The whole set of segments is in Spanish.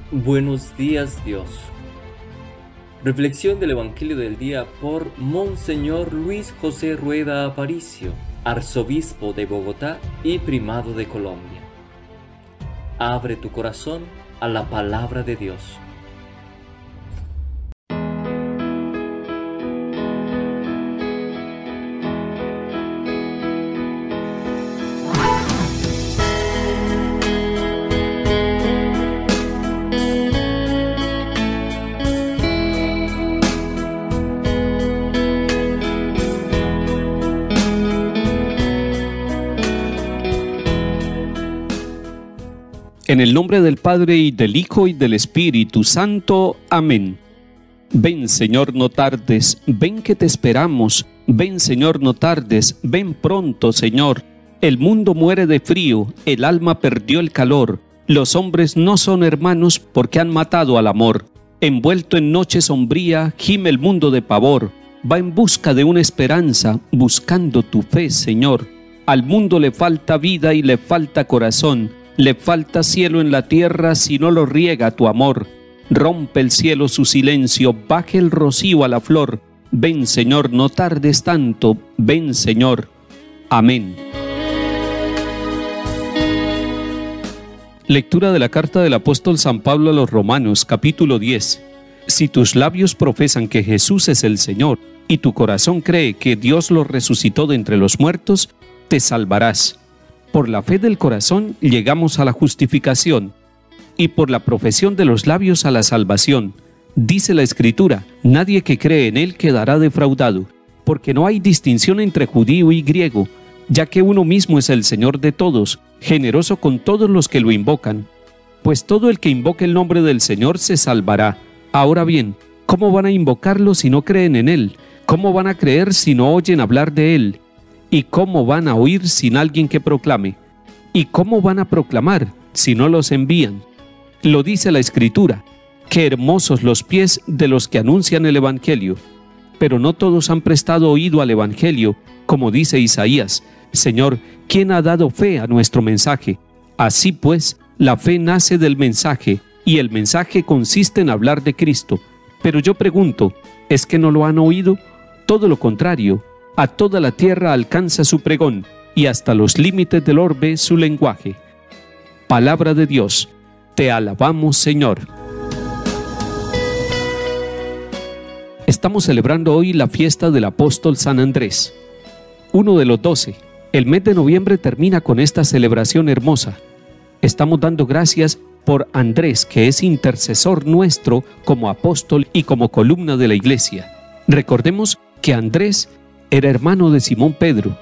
Buenos días, Dios. Reflexión del Evangelio del día por Monseñor Luis José Rueda Aparicio, arzobispo de Bogotá y primado de Colombia. Abre tu corazón a la palabra de Dios. En el nombre del Padre, y del Hijo, y del Espíritu Santo. Amén. Ven, Señor, no tardes, ven que te esperamos. Ven, Señor, no tardes, ven pronto, Señor. El mundo muere de frío, el alma perdió el calor. Los hombres no son hermanos porque han matado al amor. Envuelto en noche sombría, gime el mundo de pavor. Va en busca de una esperanza, buscando tu fe, Señor. Al mundo le falta vida y le falta corazón. Le falta cielo en la tierra si no lo riega tu amor. Rompe el cielo su silencio, baje el rocío a la flor. Ven, Señor, no tardes tanto, ven, Señor. Amén. Lectura de la carta del apóstol San Pablo a los Romanos, capítulo 10. Si tus labios profesan que Jesús es el Señor, y tu corazón cree que Dios lo resucitó de entre los muertos, te salvarás. Por la fe del corazón llegamos a la justificación, y por la profesión de los labios a la salvación. Dice la Escritura: nadie que cree en Él quedará defraudado, porque no hay distinción entre judío y griego, ya que uno mismo es el Señor de todos, generoso con todos los que lo invocan. Pues todo el que invoque el nombre del Señor se salvará. Ahora bien, ¿cómo van a invocarlo si no creen en Él? ¿Cómo van a creer si no oyen hablar de Él? ¿Y cómo van a oír sin alguien que proclame? ¿Y cómo van a proclamar si no los envían? Lo dice la Escritura: qué hermosos los pies de los que anuncian el Evangelio. Pero no todos han prestado oído al Evangelio, como dice Isaías: Señor, ¿quién ha dado fe a nuestro mensaje? Así pues, la fe nace del mensaje, y el mensaje consiste en hablar de Cristo. Pero yo pregunto, ¿es que no lo han oído? Todo lo contrario. A toda la tierra alcanza su pregón, y hasta los límites del orbe su lenguaje. Palabra de Dios. Te alabamos, Señor. Estamos celebrando hoy la fiesta del apóstol San Andrés, uno de los 12. El mes de noviembre termina con esta celebración hermosa. Estamos dando gracias por Andrés, que es intercesor nuestro como apóstol y como columna de la iglesia. Recordemos que Andrés era hermano de Simón Pedro,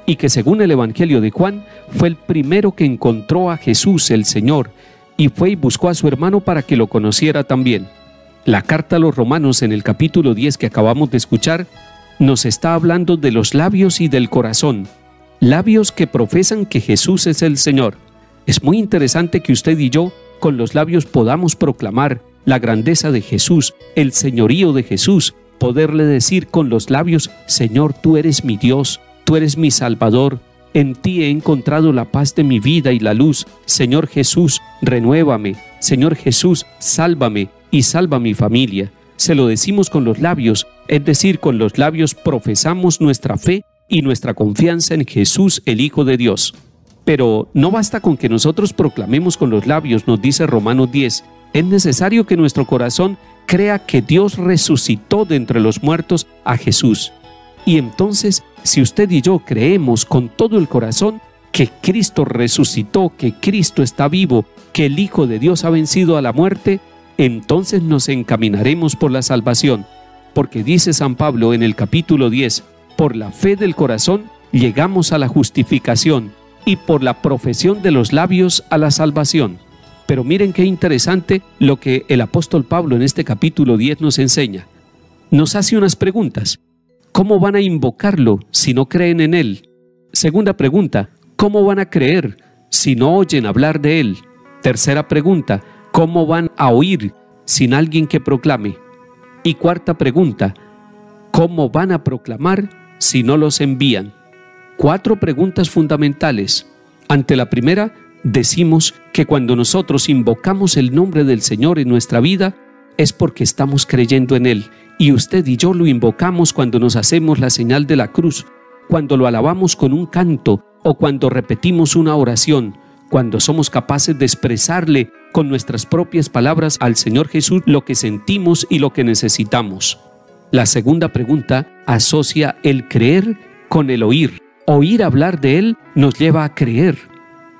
y que según el Evangelio de Juan, fue el primero que encontró a Jesús el Señor, y fue y buscó a su hermano para que lo conociera también. La carta a los Romanos en el capítulo 10 que acabamos de escuchar, nos está hablando de los labios y del corazón, labios que profesan que Jesús es el Señor. Es muy interesante que usted y yo, con los labios, podamos proclamar la grandeza de Jesús, el señorío de Jesús, poderle decir con los labios: Señor, tú eres mi Dios, tú eres mi Salvador, en ti he encontrado la paz de mi vida y la luz. Señor Jesús, renuévame. Señor Jesús, sálvame y salva mi familia. Se lo decimos con los labios, es decir, con los labios profesamos nuestra fe y nuestra confianza en Jesús, el Hijo de Dios. Pero no basta con que nosotros proclamemos con los labios, nos dice Romanos 10. Es necesario que nuestro corazón crea que Dios resucitó de entre los muertos a Jesús. Y entonces, si usted y yo creemos con todo el corazón que Cristo resucitó, que Cristo está vivo, que el Hijo de Dios ha vencido a la muerte, entonces nos encaminaremos por la salvación. Porque dice San Pablo en el capítulo 10, por la fe del corazón llegamos a la justificación, y por la profesión de los labios a la salvación. Pero miren qué interesante lo que el apóstol Pablo en este capítulo 10 nos enseña. Nos hace unas preguntas. ¿Cómo van a invocarlo si no creen en Él? Segunda pregunta, ¿cómo van a creer si no oyen hablar de Él? Tercera pregunta, ¿cómo van a oír sin alguien que proclame? Y cuarta pregunta, ¿cómo van a proclamar si no los envían? 4 preguntas fundamentales. Ante la primera, decimos que cuando nosotros invocamos el nombre del Señor en nuestra vida, es porque estamos creyendo en Él. Y usted y yo lo invocamos cuando nos hacemos la señal de la cruz, cuando lo alabamos con un canto o cuando repetimos una oración, cuando somos capaces de expresarle con nuestras propias palabras al Señor Jesús lo que sentimos y lo que necesitamos. La segunda pregunta asocia el creer con el oír. Oír hablar de Él nos lleva a creer.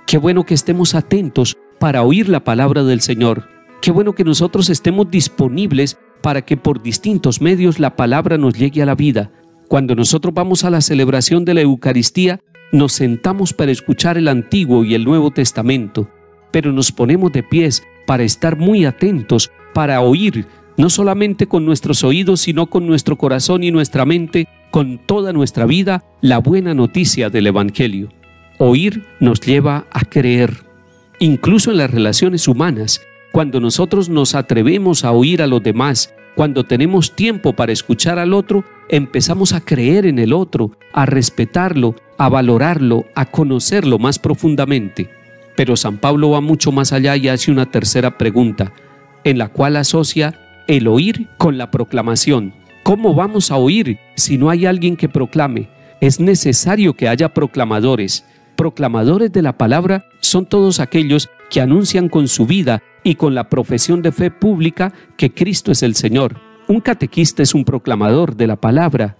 Qué bueno que estemos atentos para oír la palabra del Señor. Qué bueno que nosotros estemos disponibles para que por distintos medios la palabra nos llegue a la vida. Cuando nosotros vamos a la celebración de la Eucaristía, nos sentamos para escuchar el Antiguo y el Nuevo Testamento, pero nos ponemos de pies para estar muy atentos, para oír, no solamente con nuestros oídos, sino con nuestro corazón y nuestra mente, con toda nuestra vida, la buena noticia del Evangelio. Oír nos lleva a creer. Incluso en las relaciones humanas, cuando nosotros nos atrevemos a oír a los demás, cuando tenemos tiempo para escuchar al otro, empezamos a creer en el otro, a respetarlo, a valorarlo, a conocerlo más profundamente. Pero San Pablo va mucho más allá y hace una tercera pregunta, en la cual asocia el oír con la proclamación. ¿Cómo vamos a oír si no hay alguien que proclame? Es necesario que haya proclamadores. Proclamadores de la palabra son todos aquellos que anuncian con su vida y con la profesión de fe pública que Cristo es el Señor. Un catequista es un proclamador de la palabra.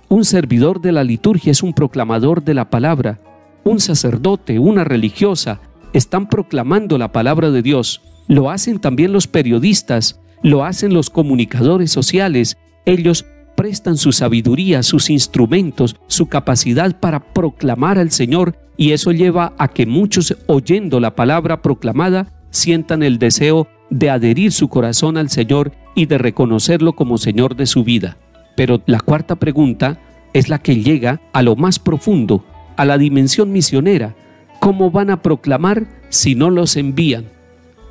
Un servidor de la liturgia es un proclamador de la palabra. Un sacerdote, una religiosa, están proclamando la palabra de Dios. Lo hacen también los periodistas, lo hacen los comunicadores sociales. Ellos prestan su sabiduría, sus instrumentos, su capacidad para proclamar al Señor, y eso lleva a que muchos, oyendo la palabra proclamada, sientan el deseo de adherir su corazón al Señor y de reconocerlo como Señor de su vida. Pero la cuarta pregunta es la que llega a lo más profundo, a la dimensión misionera. ¿Cómo van a proclamar si no los envían?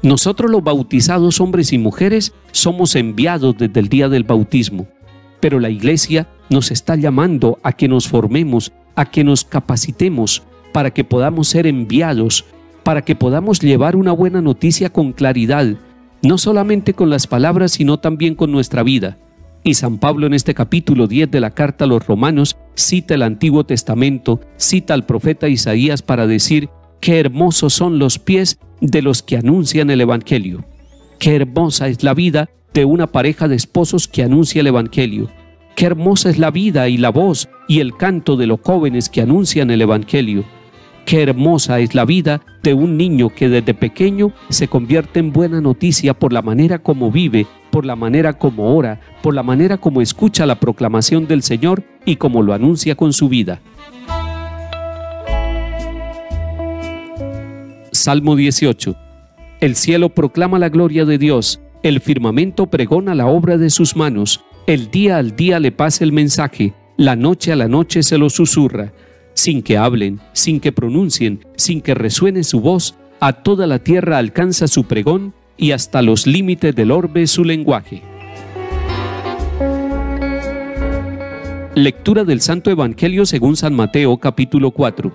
Nosotros los bautizados, hombres y mujeres, somos enviados desde el día del bautismo, pero la Iglesia nos está llamando a que nos formemos, a que nos capacitemos para que podamos ser enviados, para que podamos llevar una buena noticia con claridad, no solamente con las palabras, sino también con nuestra vida. Y San Pablo en este capítulo 10 de la carta a los Romanos cita el Antiguo Testamento, cita al profeta Isaías para decir: qué hermosos son los pies de los que anuncian el Evangelio. Qué hermosa es la vida de una pareja de esposos que anuncia el Evangelio. Qué hermosa es la vida y la voz y el canto de los jóvenes que anuncian el Evangelio. Qué hermosa es la vida de un niño que desde pequeño se convierte en buena noticia por la manera como vive, por la manera como ora, por la manera como escucha la proclamación del Señor y como lo anuncia con su vida. Salmo 18. El cielo proclama la gloria de Dios, el firmamento pregona la obra de sus manos, el día al día le pasa el mensaje, la noche a la noche se lo susurra. Sin que hablen, sin que pronuncien, sin que resuene su voz, a toda la tierra alcanza su pregón y hasta los límites del orbe su lenguaje. Lectura del Santo Evangelio según San Mateo, capítulo 4.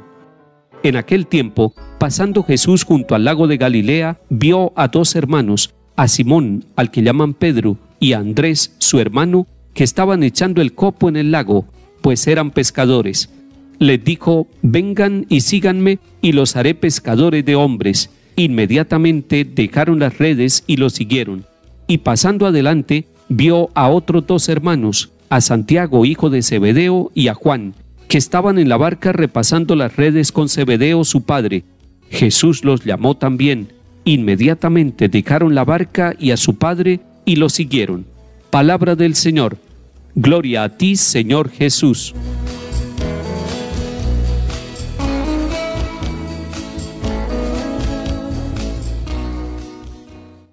En aquel tiempo, pasando Jesús junto al lago de Galilea, vio a dos hermanos, a Simón, al que llaman Pedro, y a Andrés, su hermano, que estaban echando el copo en el lago, pues eran pescadores. Les dijo: vengan y síganme, y los haré pescadores de hombres. Inmediatamente dejaron las redes y los siguieron. Y pasando adelante, vio a otros dos hermanos, a Santiago, hijo de Zebedeo, y a Juan, que estaban en la barca repasando las redes con Zebedeo su padre. Jesús los llamó también. Inmediatamente dejaron la barca y a su padre, y los siguieron. Palabra del Señor. Gloria a ti, Señor Jesús.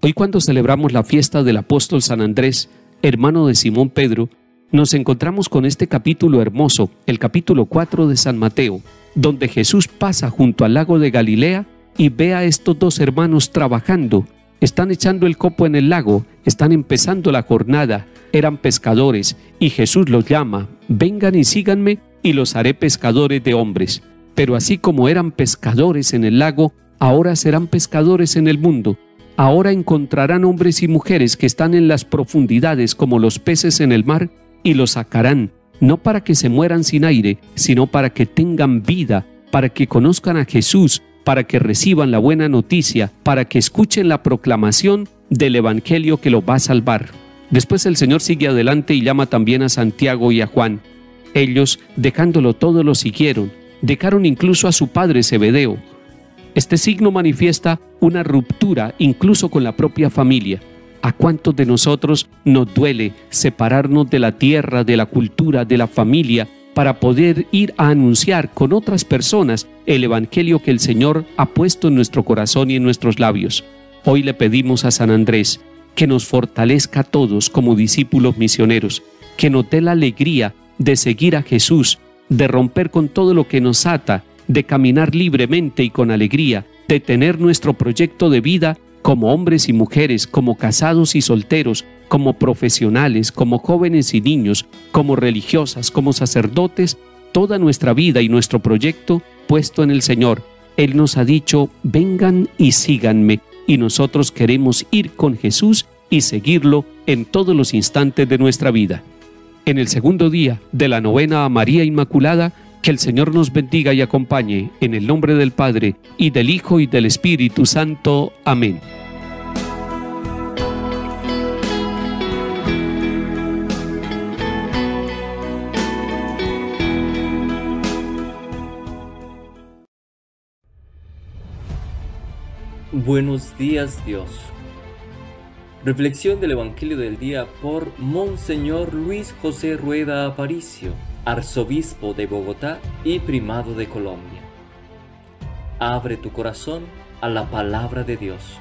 Hoy, cuando celebramos la fiesta del apóstol San Andrés, hermano de Simón Pedro, nos encontramos con este capítulo hermoso, el capítulo 4 de San Mateo, donde Jesús pasa junto al lago de Galilea y ve a estos dos hermanos trabajando. Están echando el copo en el lago, están empezando la jornada, eran pescadores, y Jesús los llama: vengan y síganme, y los haré pescadores de hombres. Pero así como eran pescadores en el lago, ahora serán pescadores en el mundo. Ahora encontrarán hombres y mujeres que están en las profundidades como los peces en el mar y los sacarán, no para que se mueran sin aire, sino para que tengan vida, para que conozcan a Jesús, para que reciban la buena noticia, para que escuchen la proclamación del Evangelio que los va a salvar. Después el Señor sigue adelante y llama también a Santiago y a Juan. Ellos, dejándolo todo, lo siguieron. Dejaron incluso a su padre Zebedeo. Este signo manifiesta una ruptura incluso con la propia familia. ¿A cuántos de nosotros nos duele separarnos de la tierra, de la cultura, de la familia, para poder ir a anunciar con otras personas el Evangelio que el Señor ha puesto en nuestro corazón y en nuestros labios? Hoy le pedimos a San Andrés que nos fortalezca a todos como discípulos misioneros, que nos dé la alegría de seguir a Jesús, de romper con todo lo que nos ata, de caminar libremente y con alegría, de tener nuestro proyecto de vida como hombres y mujeres, como casados y solteros, como profesionales, como jóvenes y niños, como religiosas, como sacerdotes, toda nuestra vida y nuestro proyecto puesto en el Señor. Él nos ha dicho: vengan y síganme, y nosotros queremos ir con Jesús y seguirlo en todos los instantes de nuestra vida. En el segundo día de la novena a María Inmaculada, que el Señor nos bendiga y acompañe, en el nombre del Padre, y del Hijo, y del Espíritu Santo. Amén. Buenos días, Dios. Reflexión del Evangelio del día por Monseñor Luis José Rueda Aparicio, arzobispo de Bogotá y primado de Colombia. Abre tu corazón a la palabra de Dios.